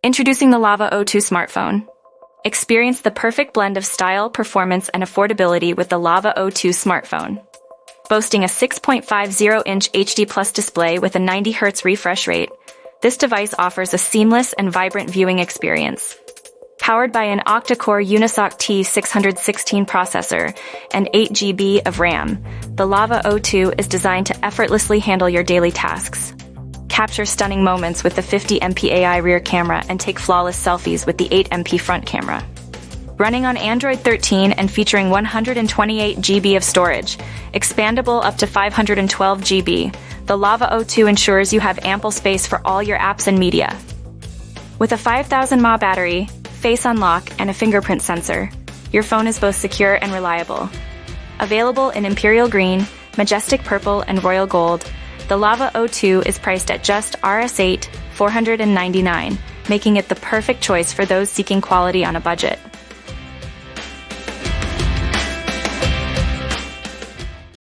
Introducing the Lava O2 smartphone. Experience the perfect blend of style, performance, and affordability with the Lava O2 smartphone. Boasting a 6.50-inch HD Plus display with a 90 Hz refresh rate, this device offers a seamless and vibrant viewing experience. Powered by an octa-core Unisoc T616 processor and 8 GB of RAM, the Lava O2 is designed to effortlessly handle your daily tasks. Capture stunning moments with the 50MP AI rear camera and take flawless selfies with the 8MP front camera. Running on Android 13 and featuring 128 GB of storage, expandable up to 512 GB, the Lava O2 ensures you have ample space for all your apps and media. With a 5000 mAh battery, face unlock, and a fingerprint sensor, your phone is both secure and reliable. Available in Imperial Green, Majestic Purple, and Royal Gold, the Lava O2 is priced at just Rs8 $499, making it the perfect choice for those seeking quality on a budget.